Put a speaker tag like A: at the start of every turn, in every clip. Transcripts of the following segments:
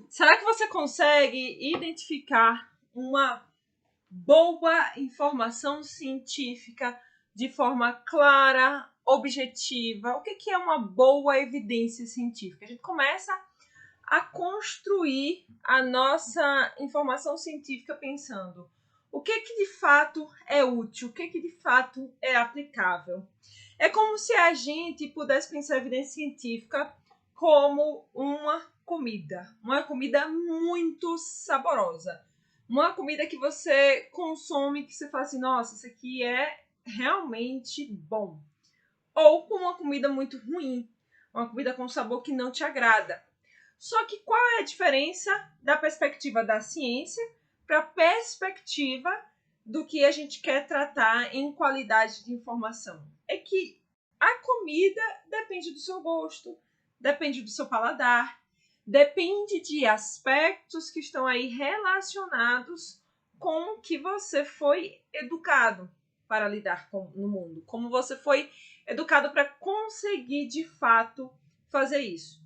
A: Será que você consegue identificar uma boa informação científica de forma clara, objetiva? O que é uma boa evidência científica? A gente começa a construir a nossa informação científica pensando o que de fato é útil, o que de fato é aplicável. É como se a gente pudesse pensar a evidência científica como uma comida muito saborosa. Uma comida que você consome, que você fala assim, nossa, isso aqui é realmente bom. Ou com uma comida muito ruim, uma comida com sabor que não te agrada. Só que qual é a diferença da perspectiva da ciência para a perspectiva do que a gente quer tratar em qualidade de informação? É que a comida depende do seu gosto, depende do seu paladar, depende de aspectos que estão aí relacionados com o que você foi educado para lidar no mundo, como você foi educado para conseguir de fato fazer isso.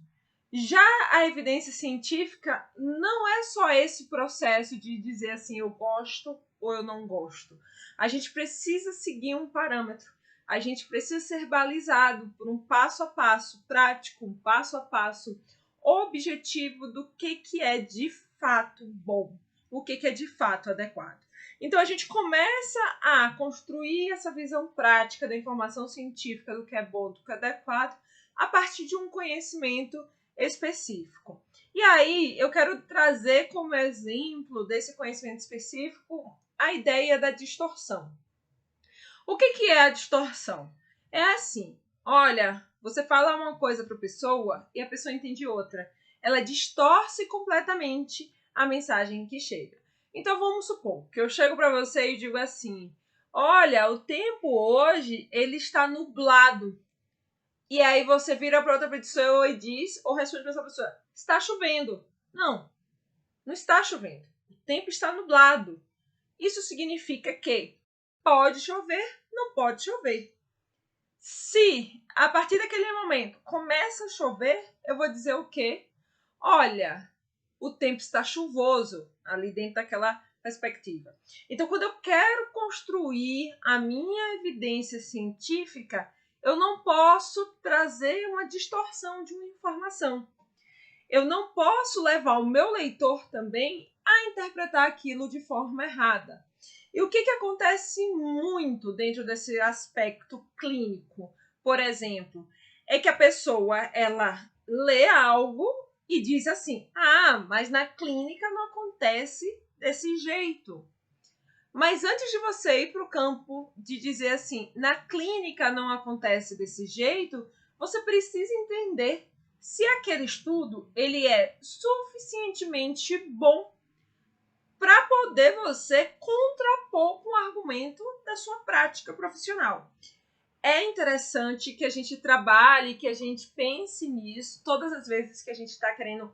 A: Já a evidência científica não é só esse processo de dizer assim, eu gosto ou eu não gosto. A gente precisa seguir um parâmetro. A gente precisa ser balizado por um passo a passo prático, um passo a passo objetivo do que é de fato bom, o que é de fato adequado. Então a gente começa a construir essa visão prática da informação científica do que é bom, do que é adequado, a partir de um conhecimento específico. E aí eu quero trazer como exemplo desse conhecimento específico a ideia da distorção. O que é a distorção? É assim, olha, você fala uma coisa para a pessoa e a pessoa entende outra. Ela distorce completamente a mensagem que chega. Então vamos supor que eu chego para você e digo assim, olha, o tempo hoje ele está nublado. E aí você vira para outra pessoa e diz, ou responde para essa pessoa, está chovendo. Não, não está chovendo. O tempo está nublado. Isso significa que pode chover, não pode chover. Se a partir daquele momento começa a chover, eu vou dizer o quê? Olha, o tempo está chuvoso, ali dentro daquela perspectiva. Então, quando eu quero construir a minha evidência científica, eu não posso trazer uma distorção de uma informação. Eu não posso levar o meu leitor também a interpretar aquilo de forma errada. E o que acontece muito dentro desse aspecto clínico, por exemplo, é que a pessoa ela lê algo e diz assim, mas na clínica não acontece desse jeito. Mas antes de você ir para o campo de dizer assim, na clínica não acontece desse jeito, você precisa entender se aquele estudo ele é suficientemente bom para poder você contrapor com o argumento da sua prática profissional. É interessante que a gente trabalhe, que a gente pense nisso todas as vezes que a gente está querendo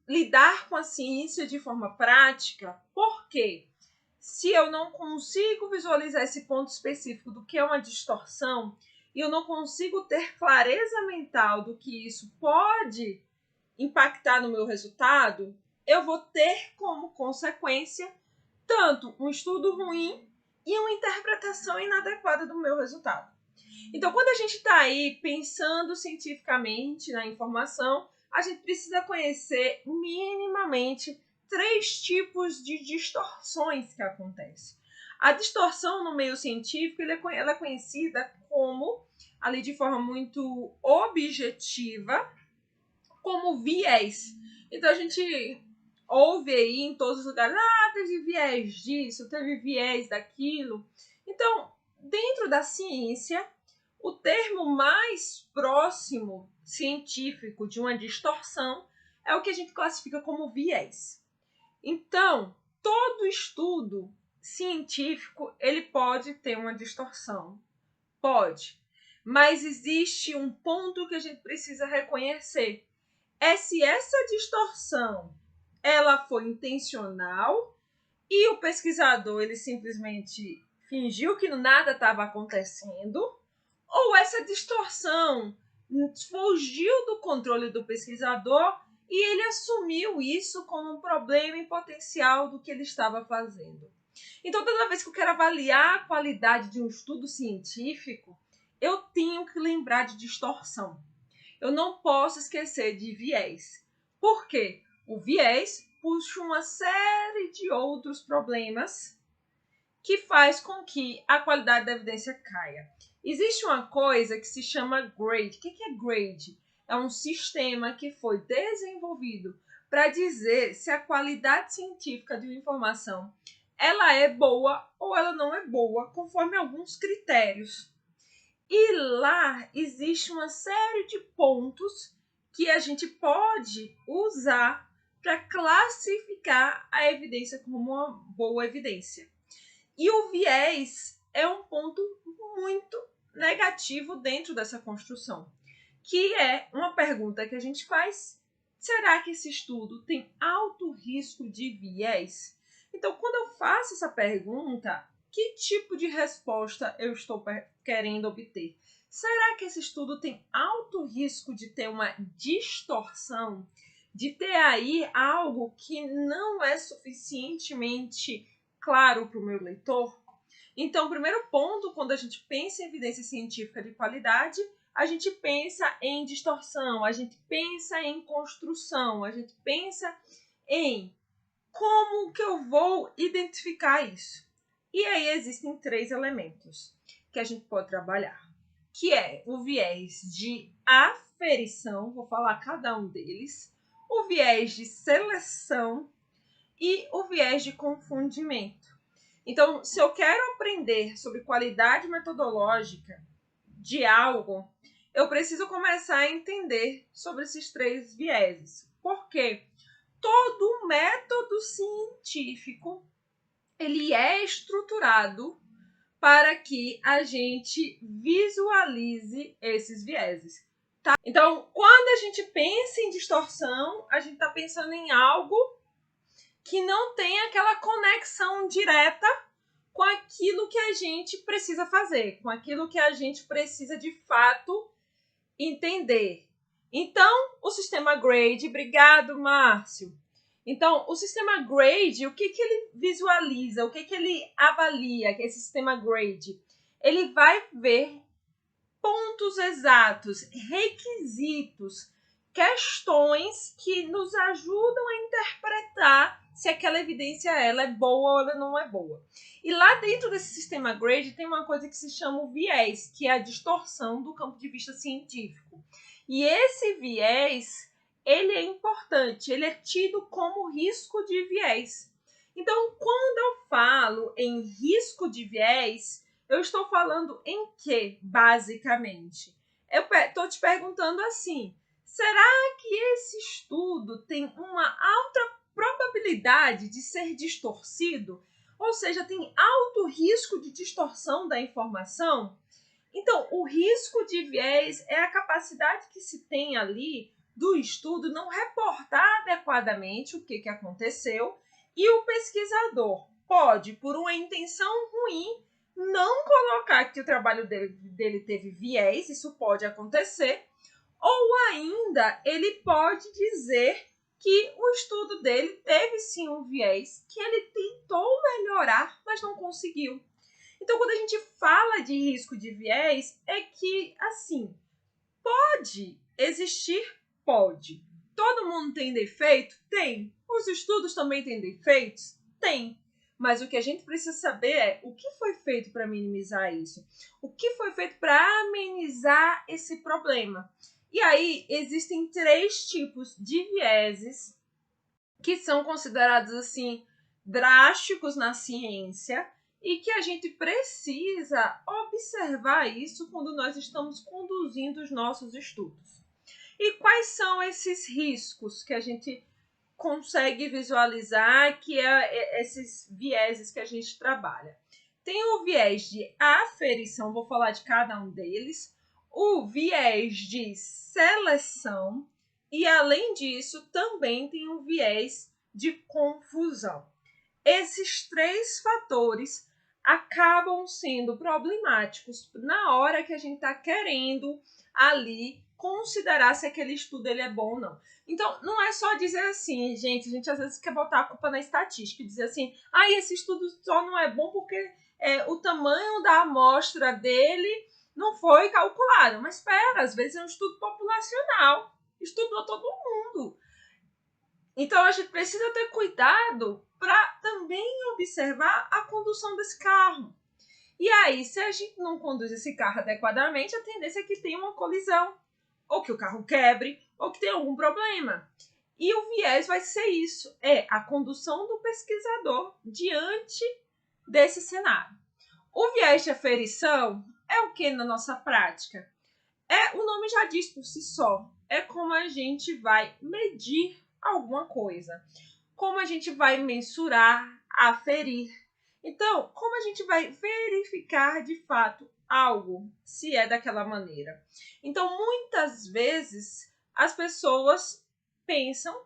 A: lidar com a ciência de forma prática. Por quê? Se eu não consigo visualizar esse ponto específico do que é uma distorção e eu não consigo ter clareza mental do que isso pode impactar no meu resultado, eu vou ter como consequência tanto um estudo ruim e uma interpretação inadequada do meu resultado. Então, quando a gente está aí pensando cientificamente na informação, a gente precisa conhecer minimamente 3 tipos de distorções que acontecem. A distorção no meio científico ela é conhecida como, ali de forma muito objetiva, como viés. Então a gente ouve aí em todos os lugares, teve viés disso, teve viés daquilo. Então, dentro da ciência, o termo mais próximo científico de uma distorção é o que a gente classifica como viés. Então, todo estudo científico, ele pode ter uma distorção. Pode. Mas existe um ponto que a gente precisa reconhecer. É se essa distorção ela foi intencional e o pesquisador ele simplesmente fingiu que nada estava acontecendo, ou essa distorção fugiu do controle do pesquisador e ele assumiu isso como um problema em potencial do que ele estava fazendo. Então, toda vez que eu quero avaliar a qualidade de um estudo científico, eu tenho que lembrar de distorção. Eu não posso esquecer de viés. Por quê? O viés puxa uma série de outros problemas que faz com que a qualidade da evidência caia. Existe uma coisa que se chama grade. O que é grade? É um sistema que foi desenvolvido para dizer se a qualidade científica de uma informação ela é boa ou ela não é boa, conforme alguns critérios. E lá existe uma série de pontos que a gente pode usar para classificar a evidência como uma boa evidência. E o viés é um ponto muito negativo dentro dessa construção, que é uma pergunta que a gente faz: será que esse estudo tem alto risco de viés? Então, quando eu faço essa pergunta, que tipo de resposta eu estou querendo obter? Será que esse estudo tem alto risco de ter uma distorção, de ter aí algo que não é suficientemente claro para o meu leitor? Então, o primeiro ponto, quando a gente pensa em evidência científica de qualidade, a gente pensa em distorção, a gente pensa em construção, a gente pensa em como que eu vou identificar isso. E aí existem 3 elementos que a gente pode trabalhar, que é o viés de aferição, vou falar cada um deles, o viés de seleção e o viés de confundimento. Então, se eu quero aprender sobre qualidade metodológica de algo, eu preciso começar a entender sobre esses 3 vieses. Por quê? Todo método científico ele é estruturado para que a gente visualize esses vieses. Tá? Então, quando a gente pensa em distorção, a gente está pensando em algo que não tem aquela conexão direta com aquilo que a gente precisa fazer, com aquilo que a gente precisa de fato entender. Então, o sistema grade, obrigado, Márcio. Então, o sistema grade, o que ele visualiza, o que ele avalia, que esse sistema grade? Ele vai ver pontos exatos, requisitos, questões que nos ajudam a interpretar se aquela evidência ela é boa ou ela não é boa. E lá dentro desse sistema grade tem uma coisa que se chama o viés, que é a distorção do campo de vista científico. E esse viés, ele é importante, ele é tido como risco de viés. Então, quando eu falo em risco de viés, eu estou falando em que, basicamente? Eu estou te perguntando assim, será que esse estudo tem uma alta probabilidade de ser distorcido? Ou seja, tem alto risco de distorção da informação? Então, o risco de viés é a capacidade que se tem ali do estudo não reportar adequadamente o que aconteceu e o pesquisador pode, por uma intenção ruim, não colocar que o trabalho dele teve viés, isso pode acontecer, ou ainda ele pode dizer que o estudo dele teve sim um viés, que ele tentou melhorar, mas não conseguiu. Então, quando a gente fala de risco de viés, é que, assim, pode existir? Pode. Todo mundo tem defeito? Tem. Os estudos também têm defeitos? Tem. Mas o que a gente precisa saber é o que foi feito para minimizar isso? O que foi feito para amenizar esse problema? E aí, existem 3 tipos de vieses que são considerados, assim, drásticos na ciência e que a gente precisa observar isso quando nós estamos conduzindo os nossos estudos. E quais são esses riscos que a gente consegue visualizar, que é esses vieses que a gente trabalha? Tem o viés de aferição, vou falar de cada um deles, o viés de seleção e, além disso, também tem o viés de confusão. Esses 3 fatores acabam sendo problemáticos na hora que a gente está querendo ali considerar se aquele estudo ele é bom ou não. Então, não é só dizer assim, gente, a gente às vezes quer botar a culpa na estatística e dizer assim, esse estudo só não é bom porque o tamanho da amostra dele não foi calculado. Mas espera, às vezes é um estudo populacional, estudou todo mundo. Então, a gente precisa ter cuidado para também observar a condução desse carro. E aí, se a gente não conduz esse carro adequadamente, a tendência é que tenha uma colisão, ou que o carro quebre, ou que tenha algum problema. E o viés vai ser isso, a condução do pesquisador diante desse cenário. O viés de aferição é o que na nossa prática? O nome já diz por si só, é como a gente vai medir alguma coisa, como a gente vai mensurar, aferir. Então, como a gente vai verificar de fato algo, se é daquela maneira? Então, muitas vezes, as pessoas pensam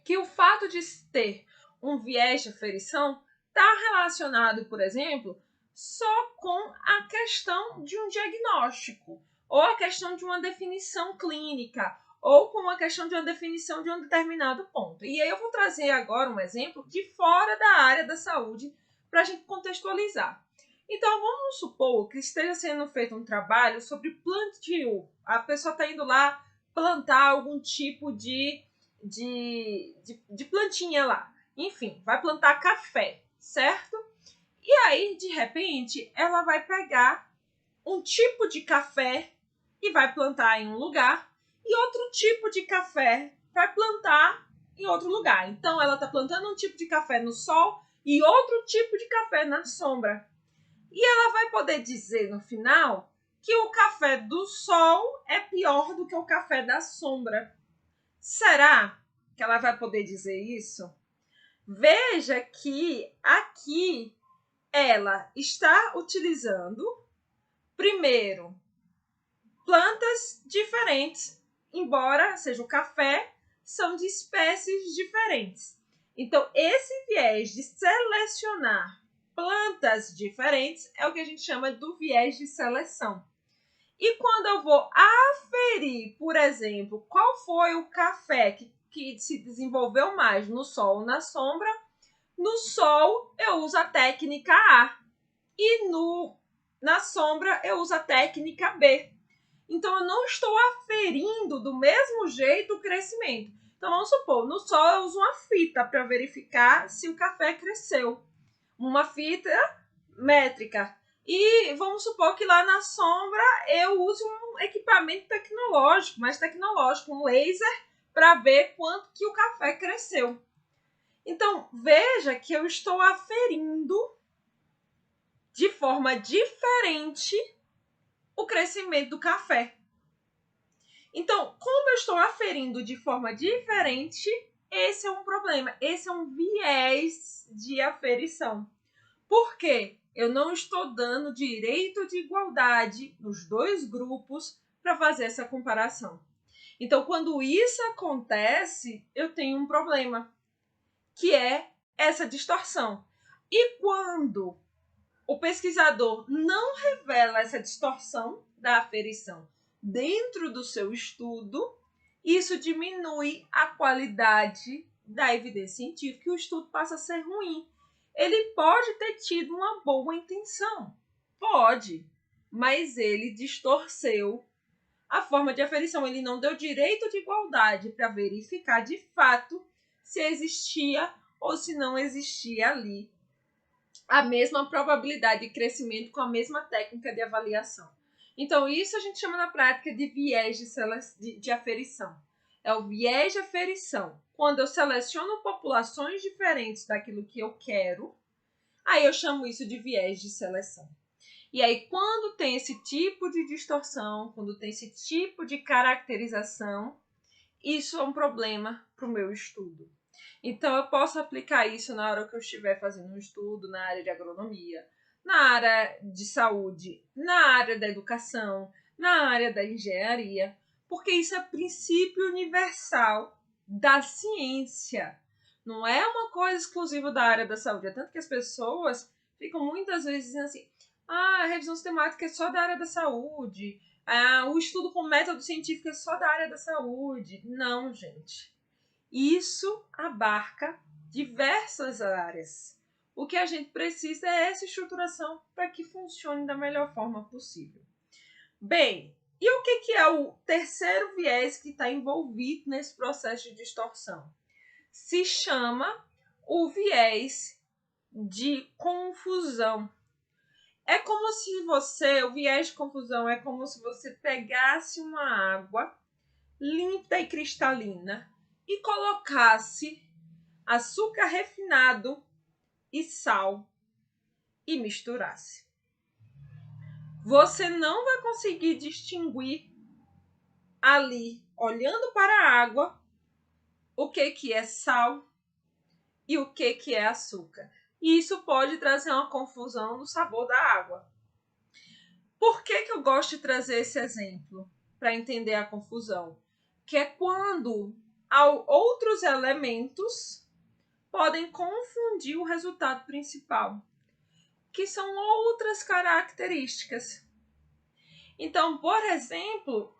A: que o fato de ter um viés de aferição está relacionado, por exemplo, só com a questão de um diagnóstico, ou a questão de uma definição clínica, ou com a questão de uma definição de um determinado ponto. E aí eu vou trazer agora um exemplo de fora da área da saúde para a gente contextualizar. Então, vamos supor que esteja sendo feito um trabalho sobre plantio. A pessoa está indo lá plantar algum tipo de plantinha lá. Enfim, vai plantar café, certo? E aí, de repente, ela vai pegar um tipo de café e vai plantar em um lugar, e outro tipo de café vai plantar em outro lugar. Então, ela está plantando um tipo de café no sol e outro tipo de café na sombra. E ela vai poder dizer no final que o café do sol é pior do que o café da sombra. Será que ela vai poder dizer isso? Veja que aqui ela está utilizando, primeiro, plantas diferentes, embora seja o café, são de espécies diferentes. Então, esse viés de selecionar plantas diferentes é o que a gente chama do viés de seleção. E quando eu vou aferir, por exemplo, qual foi o café que se desenvolveu mais no sol ou na sombra, no sol eu uso a técnica A e na sombra eu uso a técnica B. Então, eu não estou aferindo do mesmo jeito o crescimento. Então, vamos supor, no sol eu uso uma fita para verificar se o café cresceu. Uma fita métrica. E vamos supor que lá na sombra eu use um equipamento tecnológico, mais tecnológico, um laser, para ver quanto que o café cresceu. Então, veja que eu estou aferindo de forma diferente o crescimento do café. Então, como eu estou aferindo de forma diferente, esse é um problema, esse é um viés de aferição. Por quê? Eu não estou dando direito de igualdade nos dois grupos para fazer essa comparação. Então, quando isso acontece, eu tenho um problema, que é essa distorção. E quando o pesquisador não revela essa distorção da aferição dentro do seu estudo, isso diminui a qualidade da evidência científica e o estudo passa a ser ruim. Ele pode ter tido uma boa intenção, pode, mas ele distorceu a forma de aferição. Ele não deu direito de igualdade para verificar de fato se existia ou se não existia ali a mesma probabilidade de crescimento com a mesma técnica de avaliação. Então, isso a gente chama na prática de viés de aferição. É o viés de aferição. Quando eu seleciono populações diferentes daquilo que eu quero, aí eu chamo isso de viés de seleção. E aí, quando tem esse tipo de distorção, quando tem esse tipo de caracterização, isso é um problema para o meu estudo. Então, eu posso aplicar isso na hora que eu estiver fazendo um estudo na área de agronomia, na área de saúde, na área da educação, na área da engenharia, porque isso é princípio universal da ciência. Não é uma coisa exclusiva da área da saúde. É tanto que as pessoas ficam muitas vezes dizendo assim, a revisão sistemática é só da área da saúde, O estudo com método científico é só da área da saúde. Não, gente. Isso abarca diversas áreas. O que a gente precisa é essa estruturação para que funcione da melhor forma possível. Bem, e o que é o terceiro viés que está envolvido nesse processo de distorção? Se chama o viés de confusão. É como se o viés de confusão é como se você pegasse uma água limpa e cristalina e colocasse açúcar refinado e sal e misturasse. Você não vai conseguir distinguir ali, olhando para a água, o que é sal e o que é açúcar. E isso pode trazer uma confusão no sabor da água. Por que eu gosto de trazer esse exemplo? Para entender a confusão. Que é quando outros elementos podem confundir o resultado principal, que são outras características. Então, por exemplo,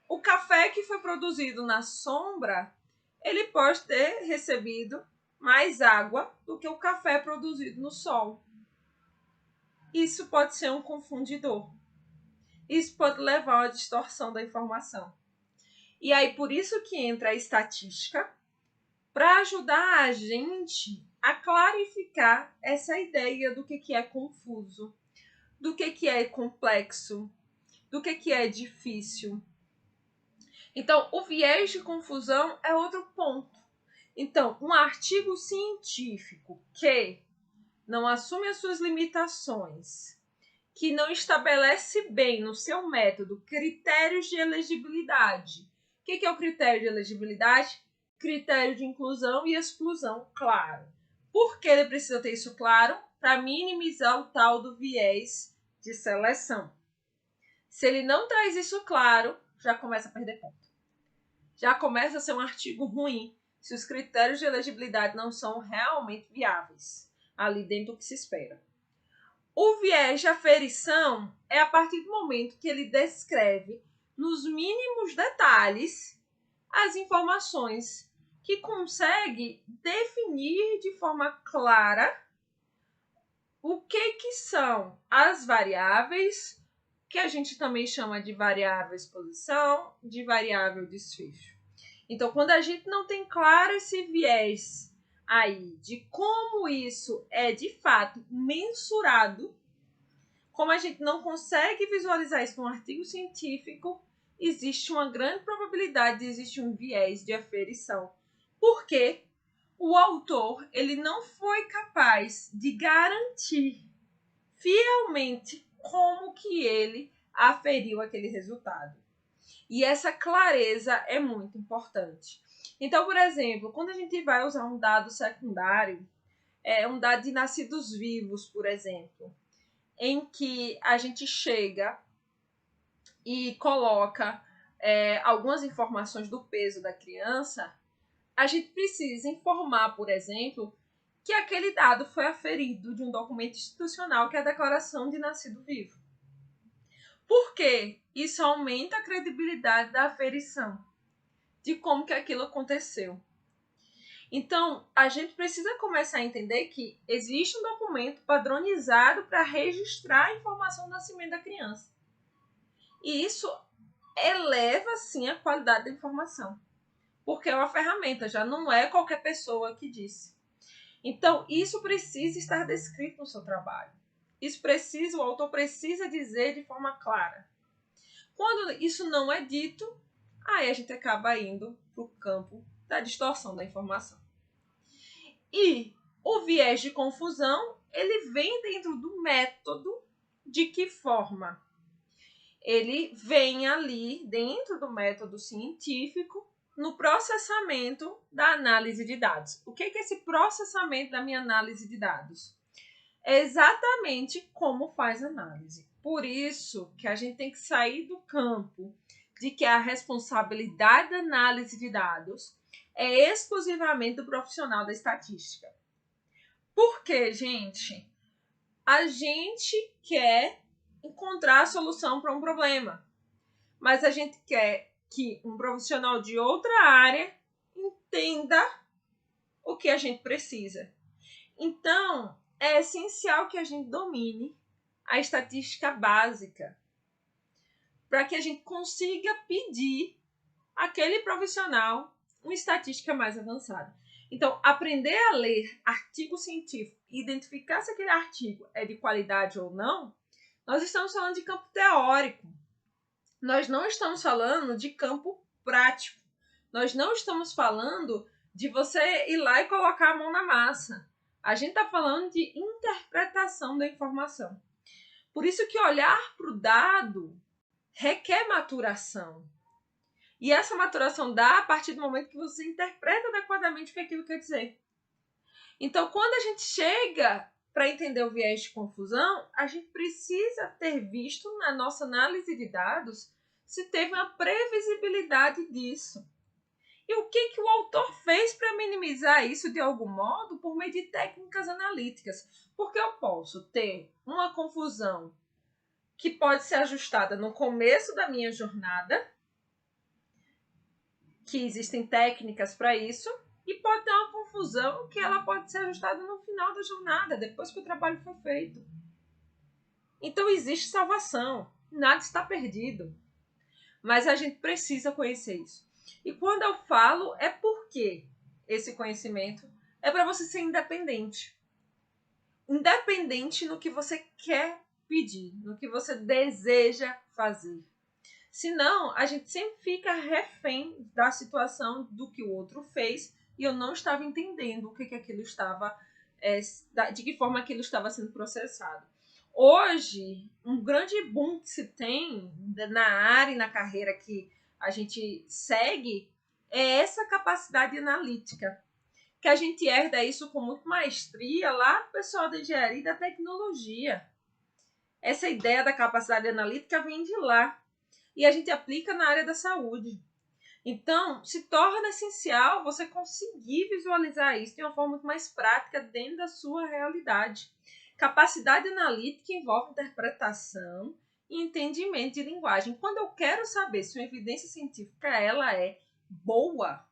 A: o café que foi produzido na sombra, ele pode ter recebido mais água do que o café produzido no sol. Isso pode ser um confundidor. Isso pode levar a uma distorção da informação. E aí, por isso que entra a estatística, para ajudar a gente a clarificar essa ideia do que é confuso, do que é complexo, do que é difícil. Então, o viés de confusão é outro ponto. Então, um artigo científico que não assume as suas limitações, que não estabelece bem no seu método critérios de elegibilidade. O que é o critério de elegibilidade? Critério de inclusão e exclusão, claro. Por que ele precisa ter isso claro? Para minimizar o tal do viés de seleção. Se ele não traz isso claro, já começa a perder ponto. Já começa a ser um artigo ruim, se os critérios de elegibilidade não são realmente viáveis, ali dentro do que se espera. O viés de aferição é a partir do momento que ele descreve, nos mínimos detalhes, as informações que consegue definir de forma clara o que são as variáveis, que a gente também chama de variável exposição, de variável desfecho. Então, quando a gente não tem claro esse viés aí de como isso é de fato mensurado, como a gente não consegue visualizar isso num artigo científico, existe uma grande probabilidade de existir um viés de aferição. Porque o autor ele não foi capaz de garantir fielmente como que ele aferiu aquele resultado. E essa clareza é muito importante. Então, por exemplo, quando a gente vai usar um dado secundário, um dado de nascidos vivos, por exemplo, em que a gente chega e coloca algumas informações do peso da criança, a gente precisa informar, por exemplo, que aquele dado foi aferido de um documento institucional, que é a Declaração de Nascido Vivo. Por quê? Isso aumenta a credibilidade da aferição, de como que aquilo aconteceu. Então, a gente precisa começar a entender que existe um documento padronizado para registrar a informação do nascimento da criança. E isso eleva, sim, a qualidade da informação, porque é uma ferramenta, já não é qualquer pessoa que disse. Então, isso precisa estar descrito no seu trabalho. O autor precisa dizer de forma clara. Quando isso não é dito, aí a gente acaba indo para o campo da distorção da informação. E o viés de confusão, ele vem dentro do método. De que forma? Ele vem ali dentro do método científico, no processamento da análise de dados. O que é esse processamento da minha análise de dados? É exatamente como faz análise. Por isso que a gente tem que sair do campo de que a responsabilidade da análise de dados é exclusivamente do profissional da estatística. Por quê, gente? A gente quer encontrar a solução para um problema. mas a gente quer que um profissional de outra área entenda o que a gente precisa. Então, é essencial que a gente domine a estatística básica para que a gente consiga pedir àquele profissional uma estatística mais avançada. Então, aprender a ler artigo científico e identificar se aquele artigo é de qualidade ou não, nós estamos falando de campo teórico. Nós não estamos falando de campo prático. Nós não estamos falando de você ir lá e colocar a mão na massa. A gente está falando de interpretação da informação. Por isso que olhar para o dado requer maturação. E essa maturação dá a partir do momento que você interpreta adequadamente o que aquilo quer dizer. Então, quando a gente chega para entender o viés de confusão, a gente precisa ter visto na nossa análise de dados se teve uma previsibilidade disso. E o que o autor fez para minimizar isso de algum modo por meio de técnicas analíticas? Porque eu posso ter uma confusão que pode ser ajustada no começo da minha jornada, que existem técnicas para isso, e pode ter uma confusão que ela pode ser ajustada no final da jornada, depois que o trabalho foi feito. Então existe salvação, nada está perdido. Mas a gente precisa conhecer isso. E quando eu falo, é porque esse conhecimento é para você ser independente. Independente no que você quer pedir, no que você deseja fazer. Senão, a gente sempre fica refém da situação do que o outro fez e eu não estava entendendo o que aquilo estava, de que forma aquilo estava sendo processado. Hoje, um grande boom que se tem na área e na carreira que a gente segue é essa capacidade analítica, que a gente herda isso com muita maestria lá do pessoal da engenharia e da tecnologia. Essa ideia da capacidade analítica vem de lá e a gente aplica na área da saúde. Então, se torna essencial você conseguir visualizar isso de uma forma muito mais prática dentro da sua realidade. Capacidade analítica envolve interpretação e entendimento de linguagem. Quando eu quero saber se uma evidência científica ela é boa,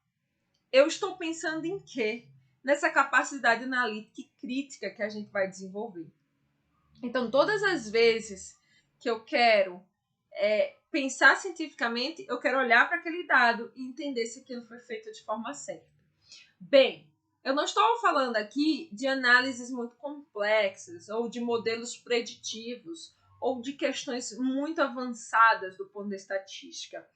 A: eu estou pensando em quê? Nessa capacidade analítica e crítica que a gente vai desenvolver. Então, todas as vezes que eu quero pensar cientificamente, eu quero olhar para aquele dado e entender se aquilo foi feito de forma certa. Bem, eu não estou falando aqui de análises muito complexas ou de modelos preditivos ou de questões muito avançadas do ponto da estatística.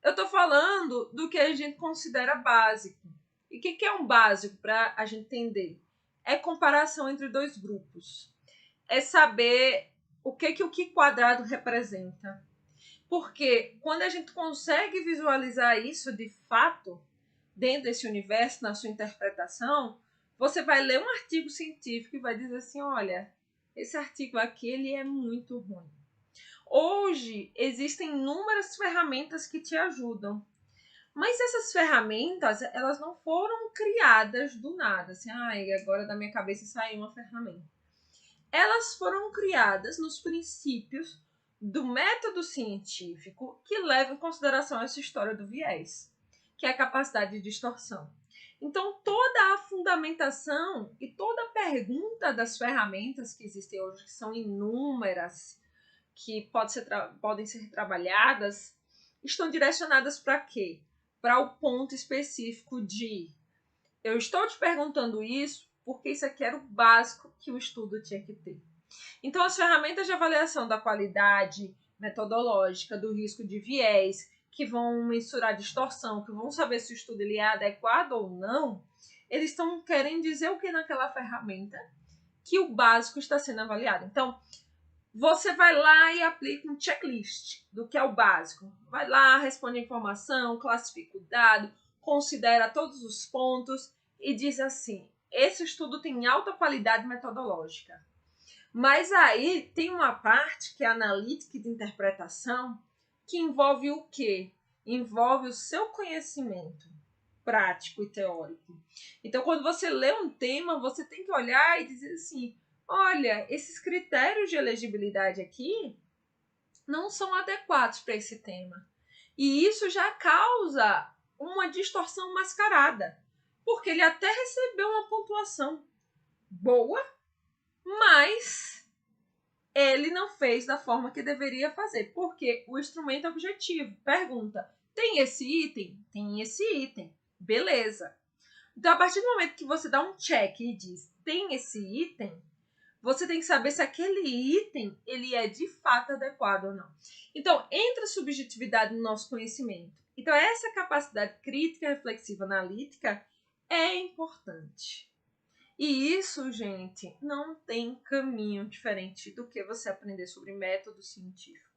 A: Eu estou falando do que a gente considera básico. E o que é um básico para a gente entender? É comparação entre dois grupos. É saber o que quadrado representa. Porque quando a gente consegue visualizar isso de fato, dentro desse universo, na sua interpretação, você vai ler um artigo científico e vai dizer assim, olha, esse artigo aqui ele é muito ruim. Hoje, existem inúmeras ferramentas que te ajudam. Mas essas ferramentas, elas não foram criadas do nada. Assim, agora da minha cabeça saiu uma ferramenta. Elas foram criadas nos princípios do método científico que leva em consideração essa história do viés, que é a capacidade de distorção. Então, toda a fundamentação e toda a pergunta das ferramentas que existem hoje, que são inúmeras, que podem ser trabalhadas, estão direcionadas para quê? Para o ponto específico de eu estou te perguntando isso porque isso aqui era o básico que o estudo tinha que ter. Então, as ferramentas de avaliação da qualidade metodológica, do risco de viés, que vão mensurar distorção, que vão saber se o estudo ele é adequado ou não, eles estão querendo dizer o que naquela ferramenta que o básico está sendo avaliado. Então, você vai lá e aplica um checklist do que é o básico. Vai lá, responde a informação, classifica o dado, considera todos os pontos e diz assim, esse estudo tem alta qualidade metodológica. Mas aí tem uma parte que é analítica e de interpretação que envolve o quê? Envolve o seu conhecimento prático e teórico. Então, quando você lê um tema, você tem que olhar e dizer assim, olha, esses critérios de elegibilidade aqui não são adequados para esse tema. E isso já causa uma distorção mascarada, porque ele até recebeu uma pontuação boa, mas ele não fez da forma que deveria fazer, porque o instrumento objetivo pergunta: tem esse item? Tem esse item. Beleza. Então, a partir do momento que você dá um check e diz: tem esse item, você tem que saber se aquele item ele é de fato adequado ou não. Então, entra a subjetividade no nosso conhecimento. Então, essa capacidade crítica, reflexiva, analítica é importante. E isso, gente, não tem caminho diferente do que você aprender sobre método científico.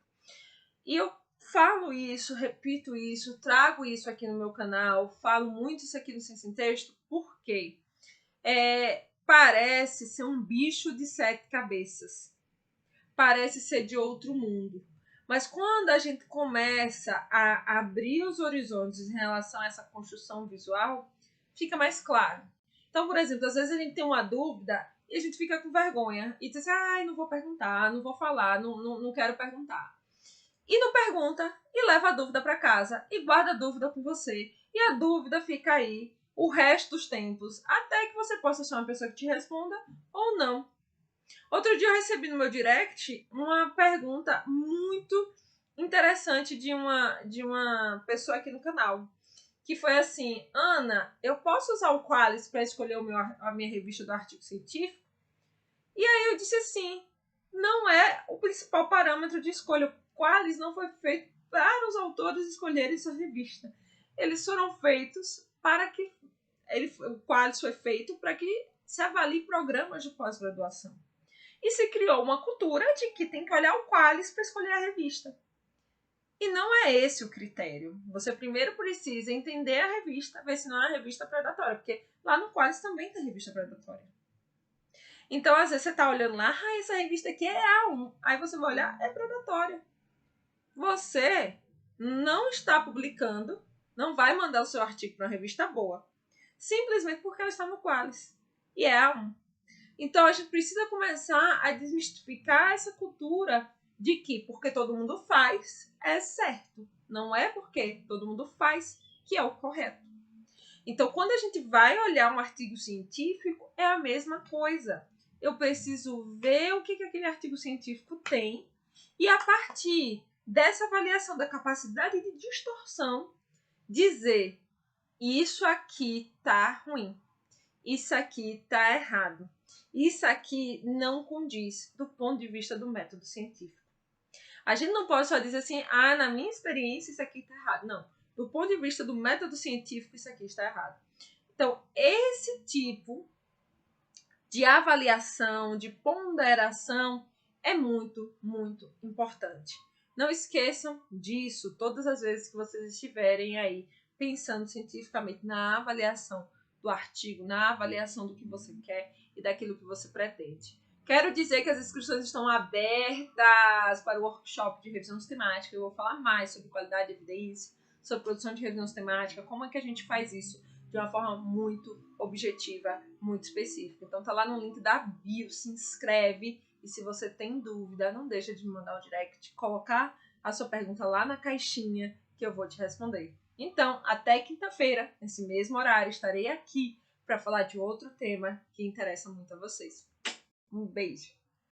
A: E eu falo isso, repito isso, trago isso aqui no meu canal, falo muito isso aqui no Ciência em Texto, porque parece ser um bicho de 7 cabeças. Parece ser de outro mundo. Mas quando a gente começa a abrir os horizontes em relação a essa construção visual, fica mais claro. Então, por exemplo, às vezes a gente tem uma dúvida e a gente fica com vergonha e diz assim: não vou perguntar, não vou falar, não quero perguntar. E não pergunta e leva a dúvida para casa e guarda a dúvida com você. E a dúvida fica aí o resto dos tempos, até que você possa ser uma pessoa que te responda ou não. Outro dia eu recebi no meu direct uma pergunta muito interessante de uma pessoa aqui no canal, que foi assim: Ana, eu posso usar o Qualis para escolher a minha revista do artigo científico? E aí eu disse assim: não é o principal parâmetro de escolha. O Qualis não foi feito para os autores escolherem sua revista. Eles foram feitos para que o Qualis foi feito para que se avalie programas de pós-graduação. E se criou uma cultura de que tem que olhar o Qualis para escolher a revista. E não é esse o critério. Você primeiro precisa entender a revista, ver se não é uma revista predatória, porque lá no Qualis também tem revista predatória. Então, às vezes, você tá olhando lá, essa revista aqui é A1. Aí você vai olhar, é predatória. Você não está publicando, não vai mandar o seu artigo para uma revista boa, simplesmente porque ela está no Qualis. E é A1. Então, a gente precisa começar a desmistificar essa cultura de que porque todo mundo faz, é certo. Não é porque todo mundo faz que é o correto. Então, quando a gente vai olhar um artigo científico, é a mesma coisa. Eu preciso ver o que aquele artigo científico tem e, a partir dessa avaliação da capacidade de distorção, dizer: isso aqui tá ruim, isso aqui tá errado, isso aqui não condiz do ponto de vista do método científico. A gente não pode só dizer assim: na minha experiência isso aqui tá errado. Não, do ponto de vista do método científico isso aqui está errado. Então, esse tipo de avaliação, de ponderação é muito, muito importante. Não esqueçam disso todas as vezes que vocês estiverem aí pensando cientificamente na avaliação do artigo, na avaliação do que você quer e daquilo que você pretende. Quero dizer que as inscrições estão abertas para o workshop de revisão sistemática. Eu vou falar mais sobre qualidade de evidência, sobre produção de revisão sistemática, como é que a gente faz isso de uma forma muito objetiva, muito específica. Então tá lá no link da bio, se inscreve e se você tem dúvida, não deixa de me mandar um direct, colocar a sua pergunta lá na caixinha que eu vou te responder. Então, até quinta-feira, nesse mesmo horário, estarei aqui para falar de outro tema que interessa muito a vocês. Um beijo!